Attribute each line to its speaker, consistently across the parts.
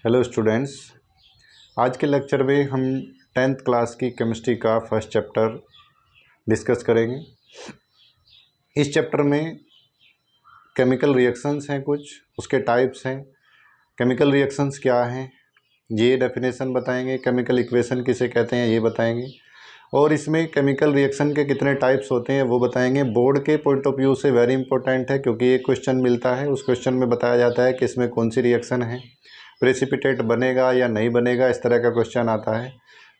Speaker 1: Hello students, आज के lecture में हम 10th क्लास की केमिस्ट्री का फर्स्ट चैप्टर डिस्कस करेंगे। इस चैप्टर में केमिकल रिएक्शंस हैं, कुछ उसके टाइप्स हैं। केमिकल रिएक्शंस क्या हैं ये डेफिनेशन बताएंगे, केमिकल इक्वेशन किसे कहते हैं ये बताएंगे, और इसमें केमिकल रिएक्शन के कितने टाइप्स होते हैं वो बताएंगे। बोर्ड के पॉइंट ऑफ व्यू से वेरी इंपॉर्टेंट है, क्योंकि एक क्वेश्चन मिलता है, उस क्वेश्चन में बताया जाता है कि इसमें कौन सी रिएक्शन है, प्रेसिपिटेट बनेगा या नहीं बनेगा, इस तरह का क्वेश्चन आता है।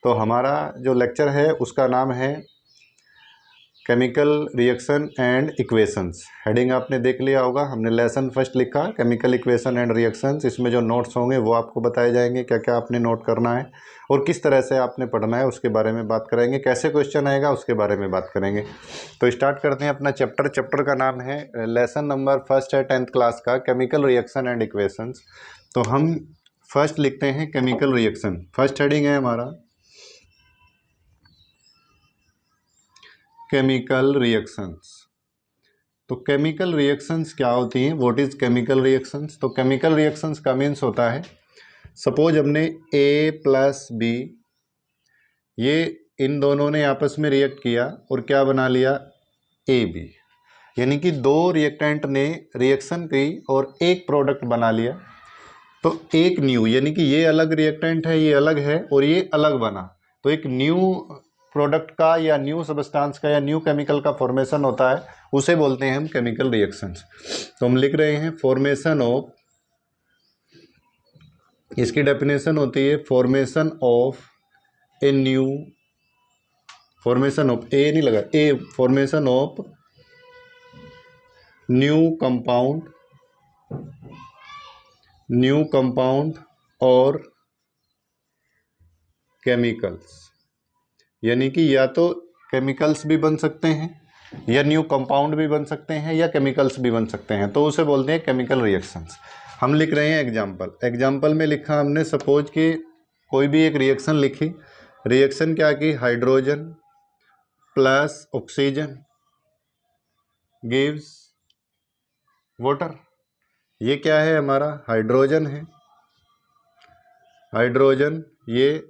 Speaker 1: तो हमारा जो लेक्चर है उसका नाम है chemical reaction and equations. Heading आपने देख लिया होगा, हमने लेसन फर्स्ट लिखा केमिकल इक्वेशन एंड रिएक्शंस। इसमें जो नोट्स होंगे वो आपको बताए जाएंगे, क्या क्या आपने नोट करना है और किस तरह से आपने पढ़ना है उसके बारे में बात करेंगे, कैसे क्वेश्चन आएगा उसके बारे में बात करेंगे। तो स्टार्ट करते हैं अपना चैप्टर। चैप्टर का नाम है, लेसन नंबर फर्स्ट है 10th क्लास का, केमिकल रिएक्शन एंड इक्वेशंस। तो हम फर्स्ट लिखते हैं केमिकल रिएक्शन। फर्स्ट हेडिंग है हमारा केमिकल रिएक्शंस। तो केमिकल रिएक्शंस क्या होती हैं, व्हाट इज केमिकल रिएक्शंस? तो केमिकल रिएक्शंस का मीन्स होता है, सपोज हमने ए प्लस बी, ये इन दोनों ने आपस में रिएक्ट किया और क्या बना लिया, ए बी, यानी कि दो रिएक्टेंट ने रिएक्शन की और एक प्रोडक्ट बना लिया। तो एक न्यू, यानी कि ये अलग रिएक्टेंट है, ये अलग है और ये अलग बना, तो एक न्यू प्रोडक्ट का या न्यू सब्सटेंस का या न्यू केमिकल का फॉर्मेशन होता है, उसे बोलते हैं हम केमिकल रिएक्शंस। तो हम लिख रहे हैं फॉर्मेशन ऑफ, इसकी डेफिनेशन होती है formation of a new, formation of, a नहीं लगा, a, formation of new compound और केमिकल्स, यानी कि या तो केमिकल्स भी बन सकते हैं या न्यू कंपाउंड भी बन सकते हैं या केमिकल्स भी बन सकते हैं, तो उसे बोलते हैं केमिकल रिएक्शंस। हम लिख रहे हैं एग्जाम्पल में लिखा हमने, सपोज कि कोई भी एक रिएक्शन लिखी, रिएक्शन क्या की, hydrogen plus oxygen gives water. ये क्या है हमारा, हाइड्रोजन है, हाइड्रोजन, ये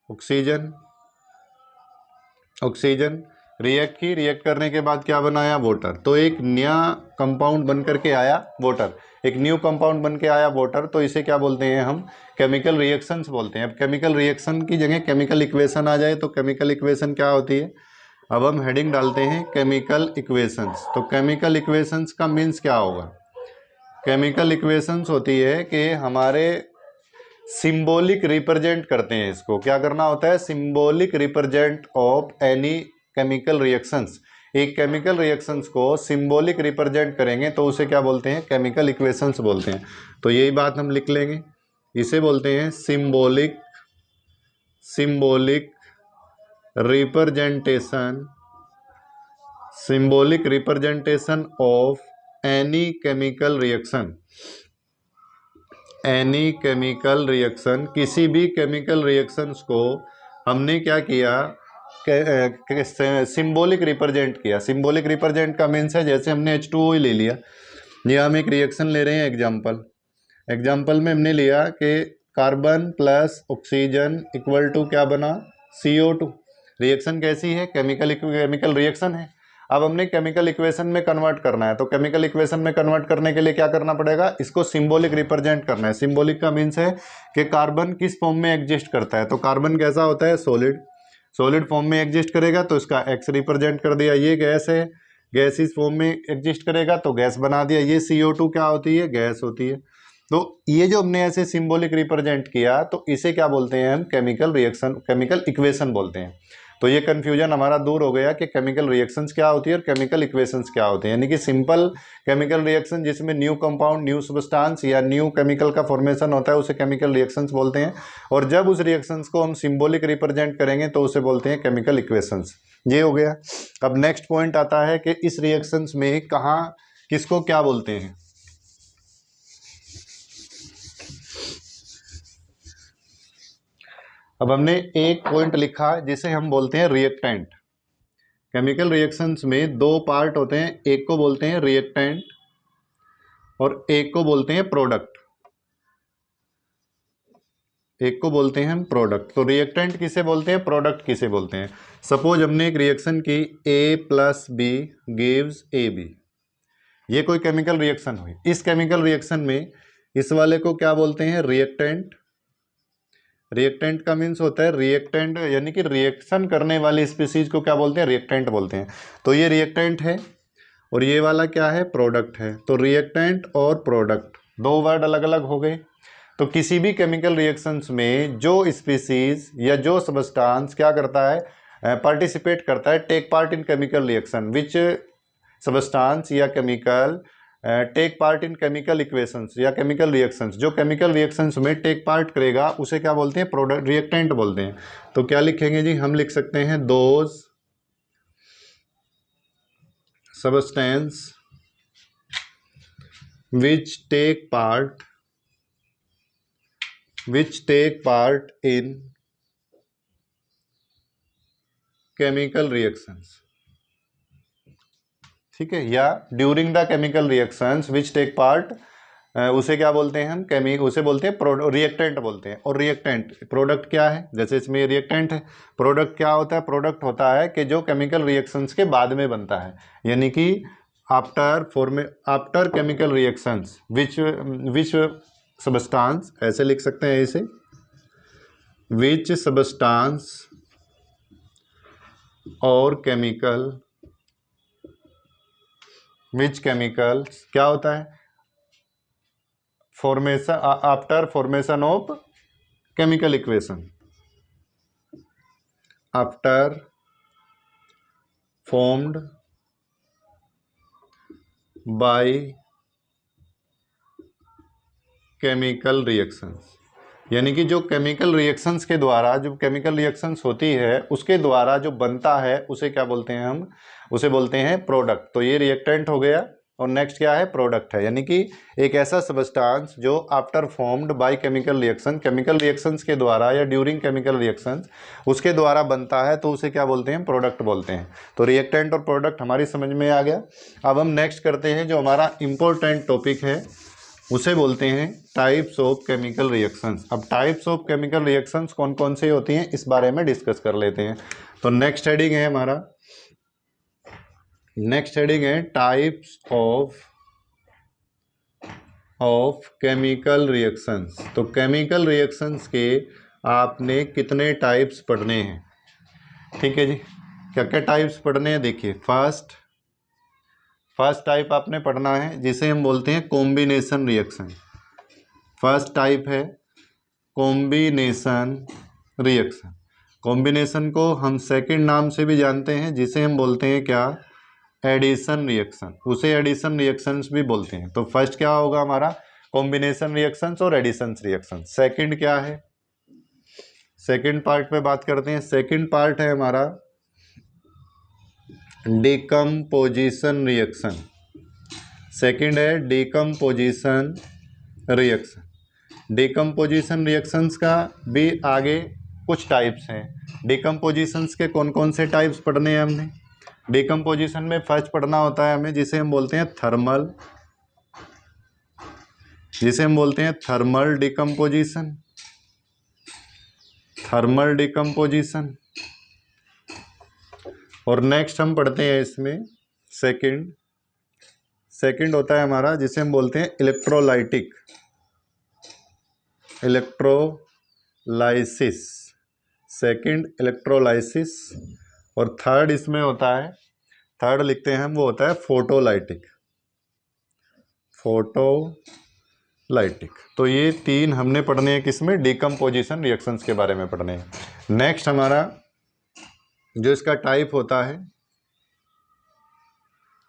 Speaker 1: ऑक्सीजन रिएक्ट की, रिएक्ट करने के बाद क्या बनाया, वाटर। तो एक नया कंपाउंड बन करके आया वाटर, एक न्यू कंपाउंड बन के आया वाटर, तो इसे क्या बोलते हैं हम, केमिकल रिएक्शंस बोलते हैं। अब केमिकल रिएक्शन की जगह केमिकल इक्वेशन आ जाए तो केमिकल इक्वेशन क्या होती है, अब हम हेडिंग डालते हैं केमिकल इक्वेशंस। तो केमिकल इक्वेशंस का मीन्स क्या होगा, केमिकल इक्वेशंस होती है कि हमारे सिंबॉलिक रिप्रेजेंट करते हैं, इसको क्या करना होता है, symbolic represent of any chemical reactions. एक केमिकल रिएक्शंस को सिंबॉलिक रिप्रेजेंट करेंगे तो उसे क्या बोलते हैं, केमिकल इक्वेशंस बोलते हैं। तो यही बात हम लिख लेंगे, इसे बोलते हैं symbolic representation of any chemical reaction, किसी भी केमिकल रिएक्शंस को हमने क्या किया, सिंबॉलिक रिप्रेजेंट किया। सिंबॉलिक रिप्रेजेंट का मीन्स है, जैसे हमने H2O ले लिया, ये हम एक रिएक्शन ले रहे हैं एग्जाम्पल में हमने लिया कि carbon plus oxygen equal to क्या बना, CO2। रिएक्शन कैसी है, केमिकल रिएक्शन है। अब हमने केमिकल इक्वेशन में कन्वर्ट करना है, तो केमिकल इक्वेशन में कन्वर्ट करने के लिए क्या करना पड़ेगा, इसको सिंबॉलिक रिप्रेजेंट करना है। सिंबॉलिक का मीन्स है कि कार्बन किस फॉर्म में एग्जिस्ट करता है, तो कार्बन कैसा होता है, सॉलिड फॉर्म में एग्जिस्ट करेगा तो इसका X रिप्रेजेंट कर दिया। ये गैस है, गैस इस फॉर्म में एग्जिस्ट करेगा तो गैस बना दिया। ये CO2 क्या होती है, गैस होती है। तो ये जो हमने ऐसे सिंबॉलिक रिप्रेजेंट किया, तो इसे क्या बोलते हैं हम, केमिकल रिएक्शन, केमिकल इक्वेशन बोलते हैं। तो ये कन्फ्यूजन हमारा दूर हो गया कि केमिकल रिएक्शंस क्या होती है और केमिकल इक्वेशंस क्या होते हैं। यानी कि सिंपल केमिकल रिएक्शन जिसमें न्यू कंपाउंड, न्यू सब्सटेंस या न्यू केमिकल का फॉर्मेशन होता है, उसे केमिकल रिएक्शंस बोलते हैं। और जब उस रिएक्शंस को हम सिंबॉलिक रिप्रेजेंट करेंगे तो उसे बोलते हैं केमिकल इक्वेशंस। ये हो गया। अब नेक्स्ट पॉइंट आता है कि इस रिएक्शंस में कहाँ किसको क्या बोलते हैं। अब हमने एक पॉइंट लिखा जिसे हम बोलते हैं रिएक्टेंट। केमिकल रिएक्शंस में दो पार्ट होते हैं, एक को बोलते हैं रिएक्टेंट और एक को बोलते हैं प्रोडक्ट। एक को बोलते हैं हम प्रोडक्ट। तो रिएक्टेंट किसे बोलते हैं, प्रोडक्ट किसे बोलते हैं। सपोज हमने एक रिएक्शन की A + B गिव्स AB, ये कोई केमिकल रिएक्शन हुई। इस केमिकल रिएक्शन में इस वाले को क्या बोलते हैं, रिएक्टेंट। रिएक्टेंट का मीन्स होता है रिएक्टेंट, यानी कि रिएक्शन करने वाली स्पीसीज को क्या बोलते हैं, रिएक्टेंट बोलते हैं। तो ये रिएक्टेंट है और ये वाला क्या है, प्रोडक्ट है। तो रिएक्टेंट और प्रोडक्ट दो वर्ड अलग अलग हो गए। तो किसी भी केमिकल रिएक्शंस में जो स्पीसीज या जो सबस्टांस क्या करता है, पार्टिसिपेट करता है, take part in chemical reaction, which substance या chemical take part in chemical equations या केमिकल रिएक्शंस, जो केमिकल रिएक्शंस में टेक पार्ट करेगा उसे क्या बोलते हैं, प्रोडक्ट, रिएक्टेंट बोलते हैं। तो क्या लिखेंगे जी, हम लिख सकते हैं those substance which take part in chemical reactions, ठीक है, या during the chemical reactions which take part, उसे क्या बोलते हैं हम, उसे बोलते हैं रिएक्टेंट बोलते हैं। और रिएक्टेंट प्रोडक्ट क्या है, जैसे इसमें रिएक्टेंट है, प्रोडक्ट क्या होता है, प्रोडक्ट होता है कि जो केमिकल रिएक्शंस के बाद में बनता है, यानी कि आफ्टर केमिकल रिएक्शंस विच सबस्टांस, ऐसे लिख सकते हैं इसे, विच सबस्टांस और केमिकल, विच केमिकल्स क्या होता है, formation after formation of chemical equation, after formed by chemical reactions, यानी कि जो केमिकल रिएक्शंस के द्वारा, जो केमिकल रिएक्शंस होती है उसके द्वारा जो बनता है उसे क्या बोलते हैं हम, उसे बोलते हैं प्रोडक्ट। तो ये रिएक्टेंट हो गया और नेक्स्ट क्या है, प्रोडक्ट है, यानी कि एक ऐसा सबस्टांस जो after formed by chemical reaction, chemical reactions के द्वारा या ड्यूरिंग केमिकल रिएक्शंस उसके द्वारा बनता है, तो उसे क्या बोलते हैं, प्रोडक्ट बोलते हैं। तो रिएक्टेंट और प्रोडक्ट हमारी समझ में आ गया। अब हम नेक्स्ट करते हैं, जो हमारा इम्पोर्टेंट टॉपिक है उसे बोलते हैं टाइप्स ऑफ केमिकल रिएक्शंस। अब टाइप्स ऑफ केमिकल रिएक्शंस कौन कौन से होती हैं इस बारे में डिस्कस कर लेते हैं। तो नेक्स्ट हेडिंग है हमारा, नेक्स्ट हेडिंग है टाइप्स ऑफ केमिकल रिएक्शंस। तो केमिकल रिएक्शंस के आपने कितने टाइप्स पढ़ने हैं, ठीक है जी, क्या क्या टाइप्स पढ़ने हैं, देखिए फर्स्ट टाइप आपने पढ़ना है जिसे हम बोलते हैं कॉम्बिनेशन रिएक्शन। फर्स्ट टाइप है कॉम्बिनेशन रिएक्शन। कॉम्बिनेशन को हम सेकंड नाम से भी जानते हैं जिसे हम बोलते हैं क्या, एडिशन रिएक्शन, उसे एडिशन रिएक्शंस भी बोलते हैं। तो फर्स्ट क्या होगा हमारा, कॉम्बिनेशन रिएक्शंस और एडिशन रिएक्शंस। सेकंड क्या है, सेकंड पार्ट पे बात करते हैं। सेकंड पार्ट है हमारा डिकम्पोजिशन रिएक्शन। सेकंड है डिकम्पोजिशन रिएक्शन। डिकम्पोजिशन रिएक्शंस का भी आगे कुछ टाइप्स हैं। डिकम्पोजिशंस के कौन कौन से टाइप्स पढ़ने हैं हमने, डिकम्पोजिशन में फर्स्ट पढ़ना होता है हमें जिसे हम बोलते हैं थर्मल, जिसे हम बोलते हैं थर्मल डिकम्पोजिशन, थर्मल डिकम्पोजिशन। और नेक्स्ट हम पढ़ते हैं इसमें सेकंड होता है हमारा जिसे हम बोलते हैं इलेक्ट्रोलाइटिक, इलेक्ट्रोलाइसिस, सेकंड इलेक्ट्रोलाइसिस। और थर्ड इसमें होता है, थर्ड लिखते हैं हम, वो होता है फोटोलाइटिक, फोटोलाइटिक। तो ये तीन हमने पढ़ने हैं किसमें, डिकम्पोजिशन रिएक्शंस के बारे में पढ़ने हैं। नेक्स्ट हमारा जो इसका टाइप होता है,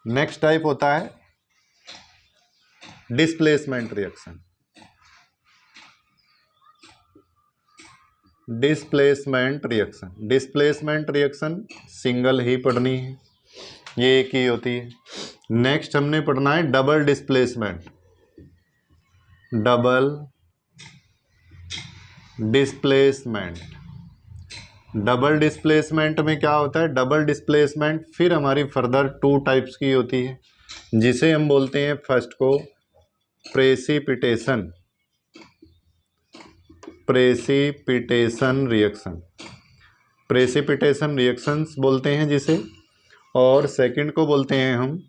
Speaker 1: नेक्स्ट टाइप होता है displacement reaction. Displacement reaction, displacement reaction single ही पढ़नी है, ये एक ही होती है। नेक्स्ट हमने पढ़ना है double displacement, double displacement. Double displacement में क्या होता है, डबल डिस्प्लेसमेंट फिर हमारी फर्दर टू टाइप्स की होती है जिसे हम बोलते हैं फर्स्ट को precipitation, precipitation reaction, precipitation reactions बोलते हैं जिसे, और सेकंड को बोलते हैं हम,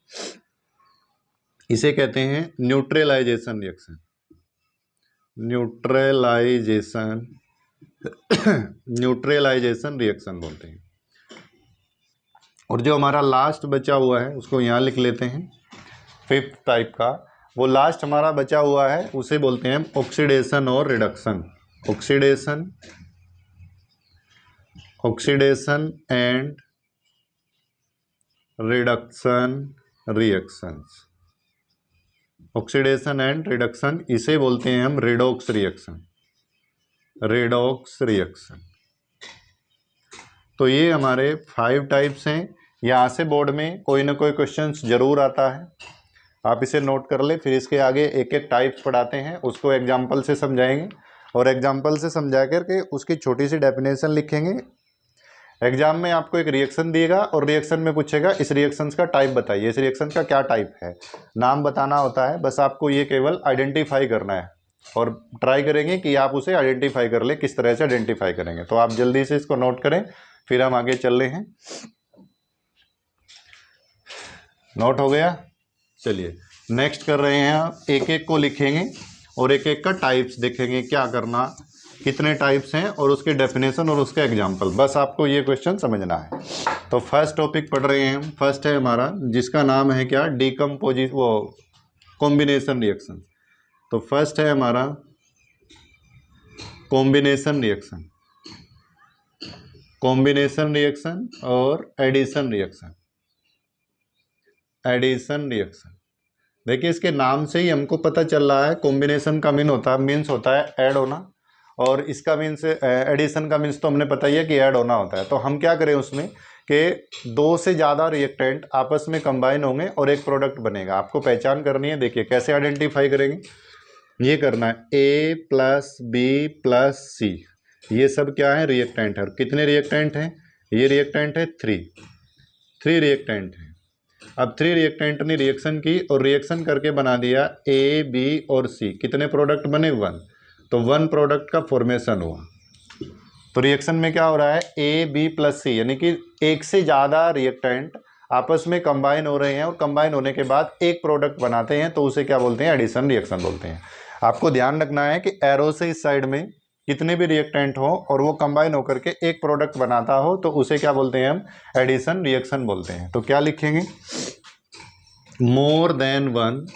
Speaker 1: इसे कहते हैं neutralisation reaction, neutralisation neutralisation reaction बोलते हैं। और जो हमारा लास्ट बचा हुआ है उसको यहाँ लिख लेते हैं, फिफ्थ टाइप का, वो लास्ट हमारा बचा हुआ है उसे बोलते हैं ऑक्सीडेशन और reduction, oxidation, oxidation and reduction reactions, oxidation and reduction, इसे बोलते हैं हम रेडॉक्स रिएक्शन, रेडॉक्स रिएक्शन। तो ये हमारे 5 टाइप्स हैं। यहाँ से बोर्ड में कोई ना कोई क्वेश्चंस जरूर आता है, आप इसे नोट कर ले। फिर इसके आगे एक एक टाइप्स पढ़ाते हैं, उसको एग्जाम्पल से समझाएंगे, और एग्जाम्पल से समझा करके उसकी छोटी सी डेफिनेशन लिखेंगे। एग्जाम में आपको एक रिएक्शन दिएगा और रिएक्शन में पूछेगा इस रिएक्शंस का टाइप बताइए, इस रिएक्शन का क्या टाइप है, नाम बताना होता है। बस आपको ये केवल आइडेंटिफाई करना है, और ट्राई करेंगे कि आप उसे आइडेंटिफाई कर ले, किस तरह से आइडेंटिफाई करेंगे। तो आप जल्दी से इसको नोट करें, फिर हम आगे चल रहे हैं। नोट हो गया? चलिए नेक्स्ट कर रहे हैं, आप एक एक को लिखेंगे और एक एक का टाइप्स देखेंगे, क्या करना, कितने टाइप्स हैं और उसके डेफिनेशन और उसका एग्जाम्पल। बस आपको ये क्वेश्चन समझना है। तो फर्स्ट टॉपिक पढ़ रहे हैं हम, फर्स्ट है हमारा जिसका नाम है क्या, डीकम्पोजिशन, वो कॉम्बिनेशन रिएक्शन। तो फर्स्ट है हमारा कॉम्बिनेशन रिएक्शन, कॉम्बिनेशन रिएक्शन और एडिशन रिएक्शन, एडिशन रिएक्शन। देखिए इसके नाम से ही हमको पता चल रहा है, कॉम्बिनेशन का मीन्स होता है ऐड होना, और इसका मीन्स एडिशन का मीन्स तो हमने पता ही है कि ऐड होना होता है। तो हम क्या करें उसमें कि 2 से ज़्यादा रिएक्टेंट आपस में कंबाइन होंगे और एक प्रोडक्ट बनेगा। आपको पहचान करनी है, देखिए कैसे आइडेंटिफाई करेंगे, ये करना है A प्लस बी प्लस सी, ये सब क्या है, रिएक्टेंट है। और कितने रिएक्टेंट हैं, ये रिएक्टेंट है 3 रिएक्टेंट हैं। अब 3 रिएक्टेंट ने रिएक्शन की और रिएक्शन करके बना दिया A, B और C, कितने प्रोडक्ट बने, 1। तो 1 प्रोडक्ट का फॉर्मेशन हुआ। तो रिएक्शन में क्या हो रहा है, A, B प्लस C, यानी कि एक से ज़्यादा रिएक्टेंट आपस में कंबाइन हो रहे हैं, और कंबाइन होने के बाद एक प्रोडक्ट बनाते हैं, तो उसे क्या बोलते हैं, एडिशन रिएक्शन बोलते हैं। आपको ध्यान रखना है कि एरो से इस साइड में कितने भी रिएक्टेंट हो और वो कंबाइन होकर के एक प्रोडक्ट बनाता हो, तो उसे क्या बोलते हैं हम, एडिशन रिएक्शन बोलते हैं। तो क्या लिखेंगे, more than one,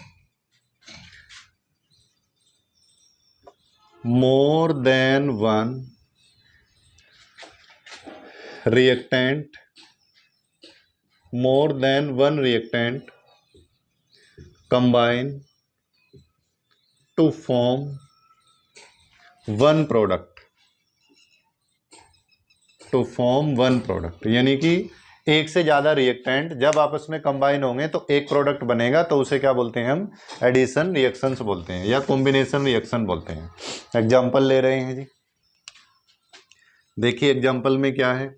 Speaker 1: more than one reactant, more than one reactant combine to form one product, to form one product, यानी कि एक से ज़्यादा रिएक्टेंट जब आपस में कंबाइन होंगे तो एक प्रोडक्ट बनेगा, तो उसे क्या बोलते हैं हम, एडिशन रिएक्शंस बोलते हैं या कॉम्बिनेशन रिएक्शन बोलते हैं। एग्जाम्पल ले रहे हैं जी, देखिए एग्जाम्पल में क्या है,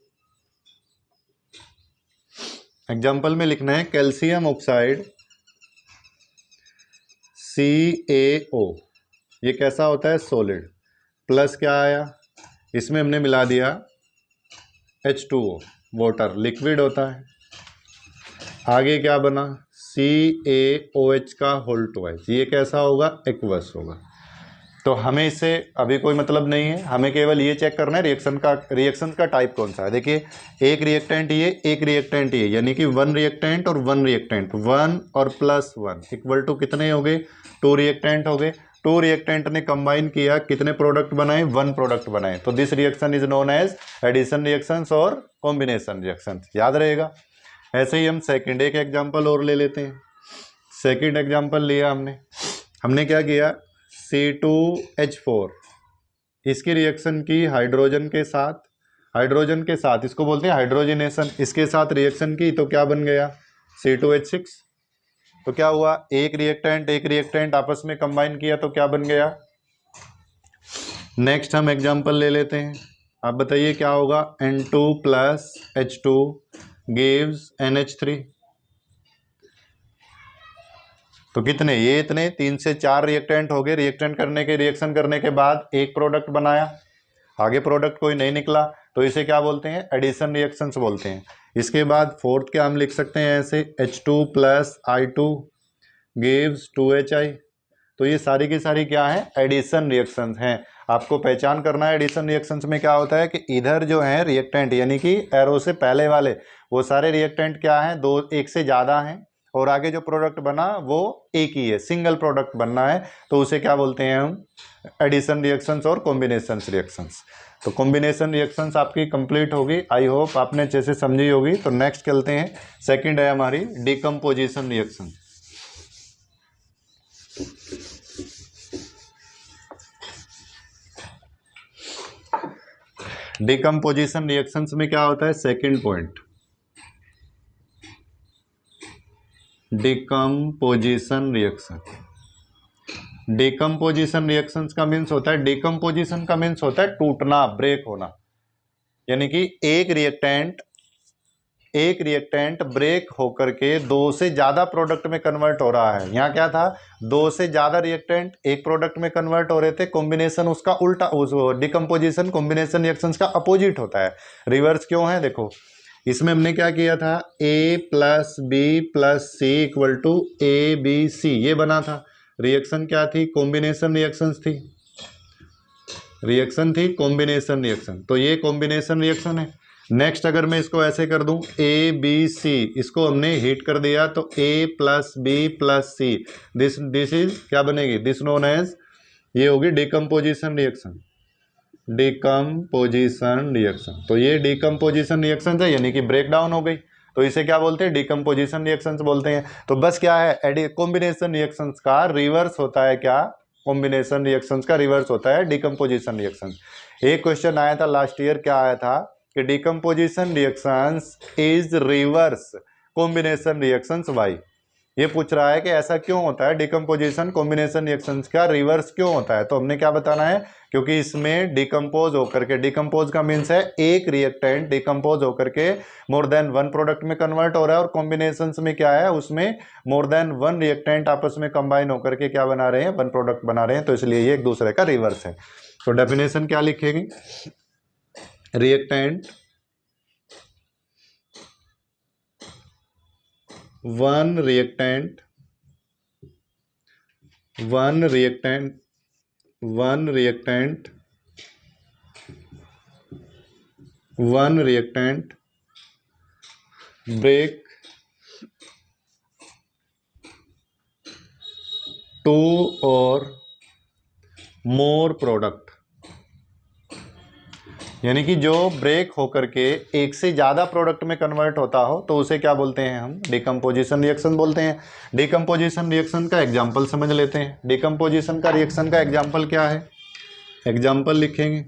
Speaker 1: एग्जाम्पल में लिखना है कैल्शियम ऑक्साइड CaO, ये कैसा होता है, सॉलिड, प्लस क्या आया, इसमें हमने मिला दिया H2O, वाटर, लिक्विड होता है। आगे क्या बना, CaOH का होल ट्वाइस, ये कैसा होगा, एक्वस होगा। तो हमें इससे अभी कोई मतलब नहीं है, हमें केवल ये चेक करना है रिएक्शन का टाइप कौन सा है। देखिए एक रिएक्टेंट ये, एक रिएक्टेंट ये, यानी कि 1 रिएक्टेंट और 1 रिएक्टेंट, 1 और प्लस 1 इक्वल टू कितने हो गए, 2 रिएक्टेंट हो गए। 2 रिएक्टेंट ने कंबाइन किया, कितने प्रोडक्ट बनाए, 1 प्रोडक्ट बनाए। तो this reaction is known as addition reactions और कॉम्बिनेशन रिएक्शंस, याद रहेगा। ऐसे ही हम सेकेंड एक एग्जाम्पल और ले लेते हैं। सेकेंड एग्जाम्पल लिया हमने क्या किया, C2H4, इसकी रिएक्शन की हाइड्रोजन के साथ, इसको बोलते हैं हाइड्रोजनेशन, इसके साथ रिएक्शन की, तो क्या बन गया, C2H6। तो क्या हुआ, एक रिएक्टेंट आपस में कंबाइन किया, तो क्या बन गया। नेक्स्ट हम एग्जांपल ले लेते हैं, आप बताइए क्या होगा, N2 plus H2 gives NH3। तो कितने, ये इतने 3 से 4 रिएक्टेंट हो गए। रिएक्टेंट करने के रिएक्शन करने के बाद एक प्रोडक्ट बनाया, आगे प्रोडक्ट कोई नहीं निकला, तो इसे क्या बोलते हैं, एडिशन रिएक्शंस बोलते हैं। इसके बाद फोर्थ क्या हम लिख सकते हैं ऐसे, H2 plus I2 gives 2HI। तो ये सारी की सारी क्या है, एडिशन रिएक्शंस हैं। आपको पहचान करना है एडिशन रिएक्शंस में क्या होता है कि इधर जो है रिएक्टेंट यानी कि एरो से पहले वाले वो सारे रिएक्टेंट क्या हैं, दो एक से ज़्यादा हैं, और आगे जो प्रोडक्ट बना वो एक ही है, सिंगल प्रोडक्ट बनना है, तो उसे क्या बोलते हैं हम, एडिशन रिएक्शंस और कॉम्बिनेशन रिएक्शंस। तो कॉम्बिनेशन रिएक्शंस आपकी कंप्लीट होगी, आई होप आपने अच्छे से समझी होगी। तो नेक्स्ट चलते हैं, सेकंड है हमारी डिकम्पोजिशन रिएक्शन। डिकम्पोजिशन रिएक्शंस में क्या होता है, second point, decomposition reaction. Decomposition reactions का मीन्स होता है, डिकम्पोजिशन का मीन्स होता है टूटना, ब्रेक होना, यानी कि एक रिएक्टेंट ब्रेक होकर के दो से ज्यादा प्रोडक्ट में कन्वर्ट हो रहा है। यहाँ क्या था, दो से ज्यादा रिएक्टेंट एक प्रोडक्ट में कन्वर्ट हो रहे थे, कॉम्बिनेशन उसका उल्टा, उस डिकम्पोजिशन कॉम्बिनेशन रिएक्शंस का अपोजिट होता है। रिवर्स क्यों है, देखो इसमें हमने क्या किया था, A plus B plus C equal to ABC, ये बना था। रिएक्शन क्या थी, कॉम्बिनेशन रिएक्शंस थी, रिएक्शन थी कॉम्बिनेशन रिएक्शन, तो ये कॉम्बिनेशन रिएक्शन है। नेक्स्ट अगर मैं इसको ऐसे कर दूं ABC, इसको हमने हीट कर दिया तो A plus B plus C, this is क्या बनेगी, दिस नोन एज, ये होगी डिकम्पोजिशन रिएक्शन, डिकम्पोजिशन रिएक्शन। तो ये डिकम्पोजिशन रिएक्शन है, यानी कि ब्रेक डाउन हो गई, तो इसे क्या बोलते हैं, डिकम्पोजिशन रिएक्शंस बोलते हैं। तो बस क्या है, कॉम्बिनेशन रिएक्शंस का रिवर्स होता है क्या, कॉम्बिनेशन रिएक्शंस का रिवर्स होता है डिकम्पोजिशन रिएक्शन। एक क्वेश्चन आया था लास्ट ईयर, क्या आया था कि decomposition reactions is reverse combination reactions why. ये पूछ रहा है कि ऐसा क्यों होता है, डिकम्पोजिशन कॉम्बिनेशन रिएक्शंस का रिवर्स क्यों होता है। तो हमने क्या बताना है, क्योंकि इसमें डिकम्पोज होकर के, डिकम्पोज का मीन्स है एक रिएक्टेंट डिकम्पोज होकर के मोर देन वन प्रोडक्ट में कन्वर्ट हो रहा है, और कॉम्बिनेशन में क्या है, उसमें मोर देन वन रिएक्टेंट आपस में कंबाइन होकर के क्या बना रहे हैं, वन प्रोडक्ट बना रहे हैं, तो इसलिए ये एक दूसरे का रिवर्स है। तो डेफिनेशन क्या लिखेगी, reactant one reactant break two or more product, यानी कि जो ब्रेक होकर के एक से ज़्यादा प्रोडक्ट में कन्वर्ट होता हो तो उसे क्या बोलते हैं हम, डिकम्पोजिशन रिएक्शन बोलते हैं। डिकम्पोजिशन रिएक्शन का एग्जांपल समझ लेते हैं। डिकम्पोजिशन का रिएक्शन का एग्जांपल क्या है, एग्जांपल लिखेंगे।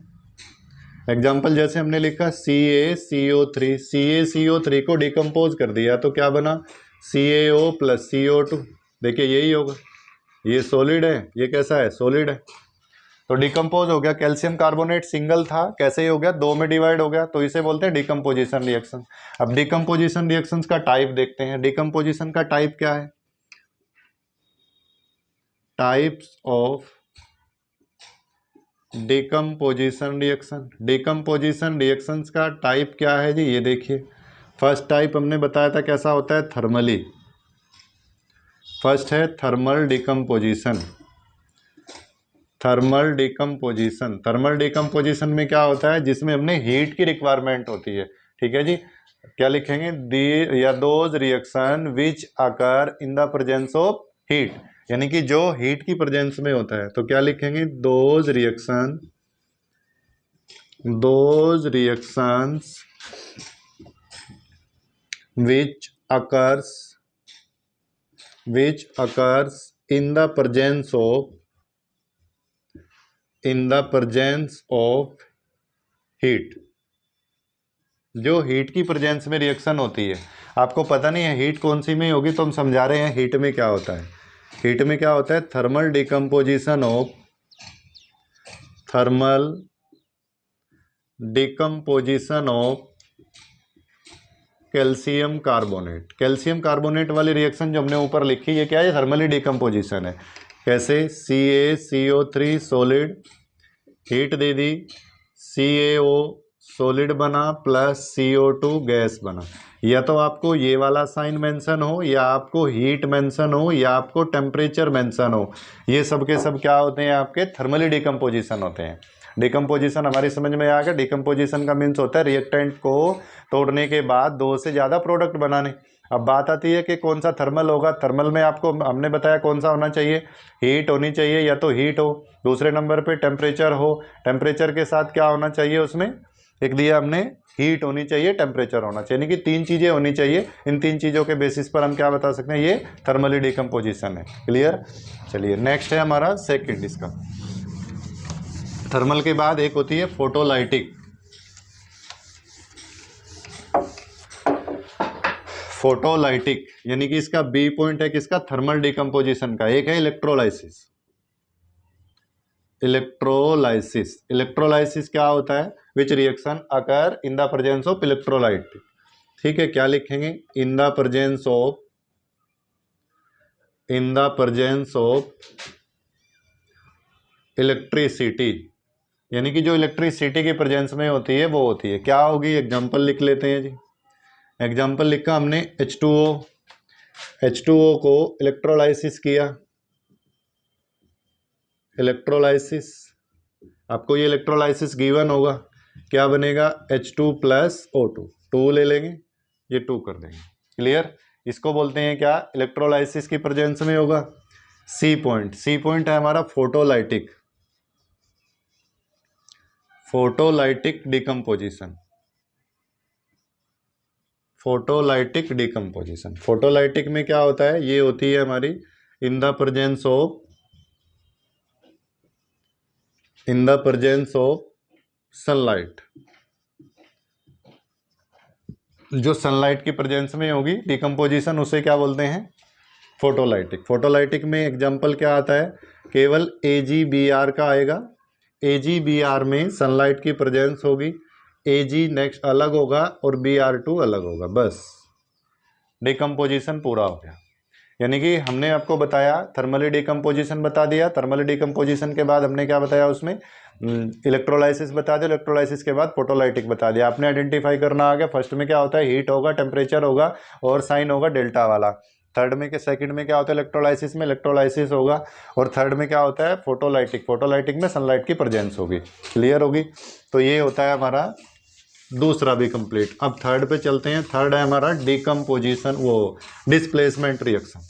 Speaker 1: एग्जांपल जैसे हमने लिखा CaCO3, CaCO3 को डिकम्पोज कर दिया तो क्या बना, CaO प्लस CO2। देखिए यही होगा, ये सॉलिड है, ये कैसा है, सॉलिड है, तो डिकम्पोज हो गया। कैल्शियम कार्बोनेट सिंगल था, कैसे ही हो गया, दो में डिवाइड हो गया, तो इसे बोलते हैं डिकम्पोजिशन रिएक्शन। अब डिकम्पोजिशन रिएक्शंस का टाइप देखते हैं। डिकम्पोजिशन का टाइप क्या है, types of decomposition reaction. Decomposition reactions का टाइप क्या है जी, ये देखिए। फर्स्ट टाइप हमने बताया था कैसा होता है, थर्मली। फर्स्ट है thermal decomposition. Thermal decomposition, thermal decomposition में क्या होता है, जिसमें हमने हीट की रिक्वायरमेंट होती है, ठीक है जी। क्या लिखेंगे, दी या those reaction which occur in the presence of heat, यानी कि जो हीट की प्रेजेंस में होता है, तो क्या लिखेंगे, those reactions which occurs in the presence of heat. जो हीट की प्रेजेंस में रिएक्शन होती है, आपको पता नहीं है हीट कौन सी में होगी, तो हम समझा रहे हैं हीट में क्या होता है। हीट में क्या होता है, thermal decomposition of calcium carbonate. Calcium carbonate वाली रिएक्शन जो हमने ऊपर लिखी, ये क्या है? थर्मली डिकम्पोजिशन है। कैसे? CaCO3 सॉलिड, हीट दे दी, CaO सॉलिड बना प्लस CO2 गैस बना। या तो आपको ये वाला साइन मेंशन हो, या आपको हीट मेंशन हो, या आपको टेम्परेचर मेंशन हो, ये सब के सब क्या होते हैं? आपके थर्मली डिकम्पोजिशन होते हैं। डिकम्पोजिशन हमारी समझ में आ गया। डिकम्पोजिशन का मीन्स होता है रिएक्टेंट को तोड़ने के बाद दो से ज़्यादा प्रोडक्ट बनाने। अब बात आती है कि कौन सा थर्मल होगा। थर्मल में आपको हमने बताया कौन सा होना चाहिए, हीट होनी चाहिए, या तो हीट हो। दूसरे नंबर पे टेम्परेचर हो, टेम्परेचर के साथ क्या होना चाहिए? उसमें एक दिया हमने, हीट होनी चाहिए, टेम्परेचर होना चाहिए, यानी कि तीन चीज़ें होनी चाहिए। इन तीन चीज़ों के बेसिस पर हम क्या बता सकते हैं? ये थर्मली डिकम्पोजिशन है। क्लियर? चलिए नेक्स्ट है हमारा सेकंड इसका। थर्मल के बाद एक होती है फोटोलाइटिक। फोटोलाइटिक यानी कि इसका बी पॉइंट है किसका? थर्मल डिकम्पोजिशन का। एक है इलेक्ट्रोलाइसिस। इलेक्ट्रोलाइसिस, इलेक्ट्रोलाइसिस क्या होता है? Which reaction occur in the presence of electrolyte. ठीक है, क्या लिखेंगे? In the presence of, in the presence of electricity, यानी कि जो इलेक्ट्रिसिटी की प्रेजेंस में होती है वो होती है। क्या होगी? एग्जाम्पल लिख लेते हैं जी। एग्जाम्पल लिखा हमने H2O। H2O को इलेक्ट्रोलाइसिस किया, इलेक्ट्रोलाइसिस, आपको ये इलेक्ट्रोलाइसिस गिवन होगा, क्या बनेगा? H2 प्लस O2, 2 ले लेंगे, ये 2 कर देंगे। क्लियर? इसको बोलते हैं क्या? इलेक्ट्रोलाइसिस की प्रेजेंस में होगा। सी पॉइंट, सी पॉइंट है हमारा photolytic, photolytic decomposition. Photolytic decomposition, photolytic में क्या होता है? ये होती है हमारी in the presence of, in the presence of sunlight. जो सनलाइट की प्रेजेंस में होगी डिकम्पोजिशन, उसे क्या बोलते हैं? फोटोलाइटिक। फोटोलाइटिक में एग्जांपल क्या आता है? केवल AgBr का आएगा। AgBr में सनलाइट की प्रेजेंस होगी, Ag नेक्स्ट अलग होगा और Br2 अलग होगा, बस डिकम्पोजिशन पूरा हो गया। यानी कि हमने आपको बताया थर्मली डिकम्पोजिशन बता दिया। थर्मली डिकम्पोजिशन के बाद हमने क्या बताया? उसमें इलेक्ट्रोलाइसिस बता दिया। इलेक्ट्रोलाइसिस के बाद फोटोलाइटिक बता दिया। आपने आइडेंटिफाई करना आ गया। फर्स्ट में क्या होता है? हीट होगा, टेम्परेचर होगा और साइन होगा डेल्टा वाला। थर्ड में के सेकंड में क्या होता है? इलेक्ट्रोलाइसिस में इलेक्ट्रोलाइसिस होगा, और थर्ड में क्या होता है? फोटोलाइटिक। फोटोलाइटिक में सनलाइट की प्रेजेंस होगी। क्लियर होगी? तो ये होता है हमारा दूसरा भी कंप्लीट। अब थर्ड पे चलते हैं। थर्ड है हमारा डिकम्पोजिशन, वो डिस्प्लेसमेंट रिएक्शन।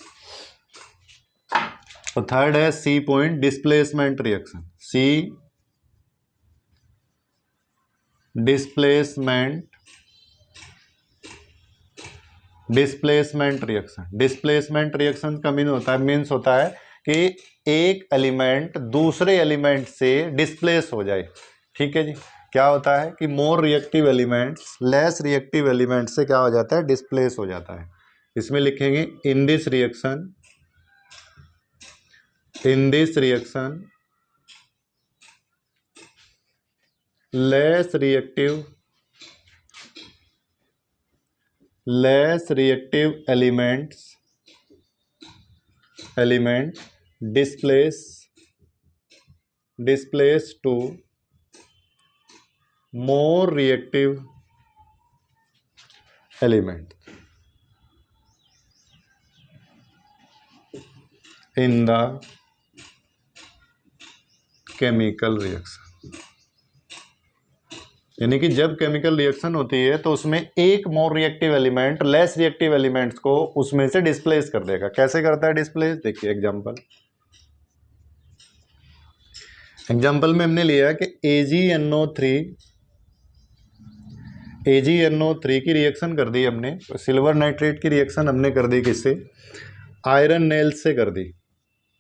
Speaker 1: तो थर्ड है C point displacement reaction. C displacement, displacement reaction. Displacement reaction का मीन्स होता है कि एक एलिमेंट दूसरे एलिमेंट से डिस्प्लेस हो जाए। ठीक है जी? क्या होता है कि more reactive elements less reactive element से क्या हो जाता है? डिस्प्लेस हो जाता है। इसमें लिखेंगे in this reaction, in this reaction less reactive element displace to more reactive element in the chemical reaction. यानी कि जब केमिकल रिएक्शन होती है तो उसमें एक more reactive element less reactive elements को उसमें से डिस्प्लेस कर देगा। कैसे करता है डिस्प्लेस? देखिए एग्जांपल में हमने लिया कि AgNO3 की रिएक्शन कर दी हमने, सिल्वर नाइट्रेट की रिएक्शन हमने कर दी किससे? आयरन नेल से कर दी।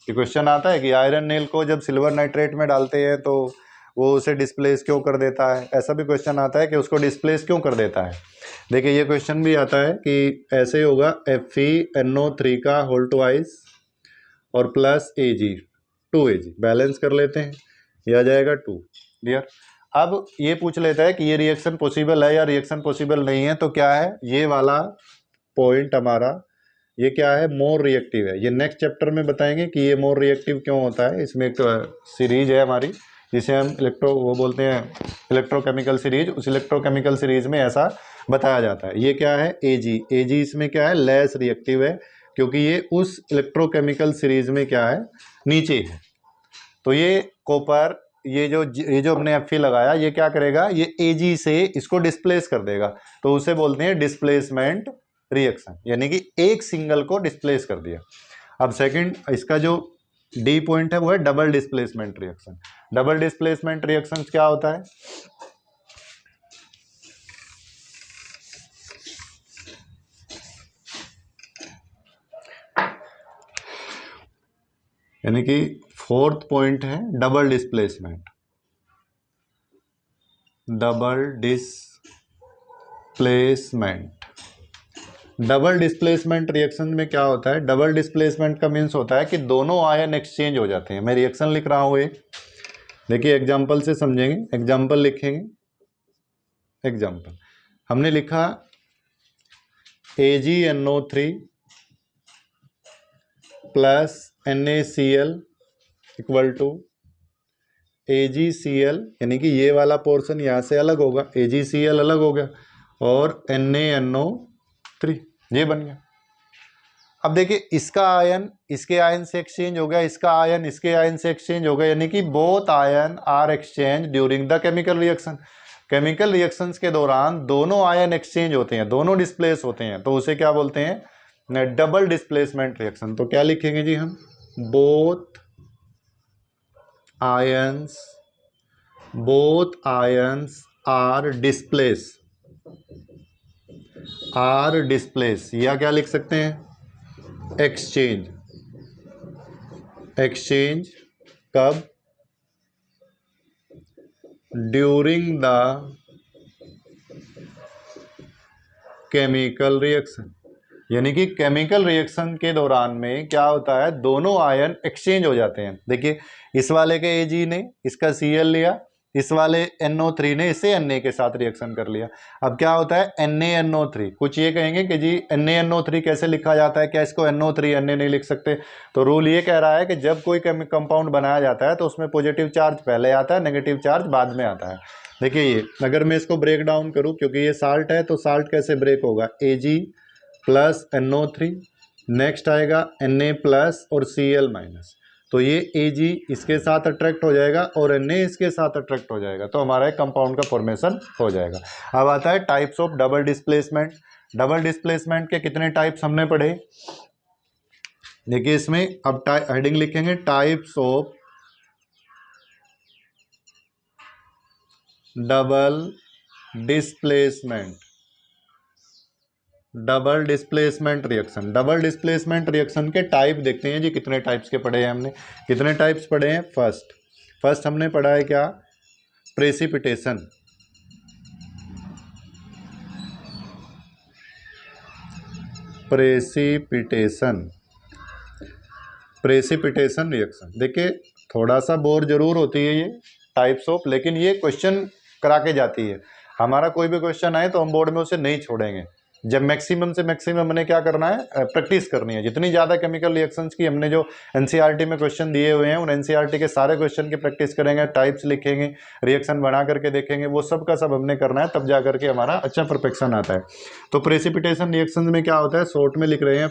Speaker 1: ये क्वेश्चन आता है कि आयरन नेल को जब सिल्वर नाइट्रेट में डालते हैं तो वो उसे डिस्प्लेस क्यों कर देता है? ऐसा भी क्वेश्चन आता है कि उसको डिस्प्लेस क्यों कर देता है। देखिए ये क्वेश्चन भी आता है कि ऐसे होगा FeNO3 का होल ट्वाइस और प्लस Ag, 2Ag बैलेंस कर लेते हैं, ये आ जाएगा 2। क्लियर? अब ये पूछ लेता है कि ये रिएक्शन पॉसिबल है या रिएक्शन पॉसिबल नहीं है, तो क्या है ये वाला पॉइंट हमारा, ये क्या है मोर रिएक्टिव है। ये नेक्स्ट चैप्टर में बताएंगे कि ये मोर रिएक्टिव क्यों होता है। इसमें एक सीरीज है हमारी जिसे हम वो बोलते हैं इलेक्ट्रोकेमिकल सीरीज। उस इलेक्ट्रोकेमिकल सीरीज में ऐसा बताया जाता है। ये क्या है एजी, एजी इसमें क्या है लेस रिएक्टिव है, क्योंकि ये उस इलेक्ट्रोकेमिकल सीरीज में क्या है नीचे है। तो ये कॉपर, ये जो हमने एफी लगाया, ये क्या करेगा, ये एजी से इसको डिस्प्लेस कर देगा, तो उसे बोलते हैं डिस्प्लेसमेंट रिएक्शन, यानी कि एक सिंगल को डिस्प्लेस कर दिया। अब सेकंड, इसका जो डी पॉइंट है वो है double displacement reaction. Double displacement reaction क्या होता है, यानी कि फोर्थ पॉइंट है double displacement. Double displacement reaction में क्या होता है, डबल डिस्प्लेसमेंट का मीन्स होता है कि दोनों आयन एक्सचेंज हो जाते हैं। मैं रिएक्शन लिख रहा हूं एक, देखिए एग्जाम्पल से समझेंगे, एग्जाम्पल लिखेंगे। एग्जाम्पल हमने लिखा AgNO3 plus NaCl equal to AgCl, यानी कि ये वाला पोर्शन यहाँ से अलग होगा, AgCl अलग हो गया और NaNO3 ये बन गया। अब देखिए इसका आयन इसके आयन से एक्सचेंज हो गया, इसका आयन इसके आयन से एक्सचेंज हो गया, यानी कि both ion are exchange during the chemical reaction. Chemical reactions के दौरान दोनों आयन एक्सचेंज होते हैं, दोनों डिस्प्लेस होते हैं, तो उसे क्या बोलते हैं डबल डिस्प्लेसमेंट रिएक्शन। तो क्या लिखेंगे जी हम, बोथ आयंस आर डिस्प्लेस, या क्या लिख सकते हैं एक्सचेंज कब, ड्यूरिंग द केमिकल रिएक्शन, यानी कि केमिकल रिएक्शन के दौरान में क्या होता है दोनों आयन एक्सचेंज हो जाते हैं। देखिए इस वाले के Ag ने इसका Cl लिया, इस वाले NO3 ने इसे Na के साथ रिएक्शन कर लिया। अब क्या होता है NaNO3, कुछ ये कहेंगे कि जी NaNO3 कैसे लिखा जाता है, क्या इसको NO3 Na नहीं लिख सकते? तो रूल ये कह रहा है कि जब कोई कंपाउंड बनाया जाता है तो उसमें पॉजिटिव चार्ज पहले आता है, नेगेटिव चार्ज बाद में आता है। देखिए ये अगर मैं इसको ब्रेक डाउन करूं, क्योंकि ये साल्ट है तो साल्ट कैसे ब्रेक होगा, Ag प्लस NO3, नेक्स्ट आएगा Na प्लस और Cl माइनस, तो ये Ag इसके साथ अट्रैक्ट हो जाएगा और Na इसके साथ अट्रैक्ट हो जाएगा, तो हमारा एक कंपाउंड का फॉर्मेशन हो जाएगा। अब आता है types of double displacement. Double displacement के कितने टाइप्स हमने पढ़े, देखिए इसमें अब हेडिंग लिखेंगे types of double displacement reaction. Double displacement reaction के टाइप देखते हैं जी, कितने टाइप्स के पढ़े हैं हमने, कितने टाइप्स पढ़े हैं। फर्स्ट हमने पढ़ा है क्या, प्रेसिपिटेशन। प्रेसिपिटेशन रिएक्शन, देखिए थोड़ा सा बोर जरूर होती है ये टाइप्स ऑफ, लेकिन ये क्वेश्चन करा के जाती है। हमारा कोई भी क्वेश्चन आए तो हम बोर्ड में उसे नहीं छोड़ेंगे। जब मैक्सिमम से मैक्सिमम हमने क्या करना है, प्रैक्टिस करनी है। जितनी ज़्यादा केमिकल रिएक्शंस की हमने जो एनसीईआरटी में क्वेश्चन दिए हुए हैं, उन एनसीईआरटी के सारे क्वेश्चन की प्रैक्टिस करेंगे, टाइप्स लिखेंगे, रिएक्शन बना करके देखेंगे, वो सब का सब हमने करना है, तब जा करके हमारा अच्छा परफेक्शन आता है। तो प्रेसिपिटेशन रिएक्शन में क्या होता है, शॉर्ट में लिख रहे हैं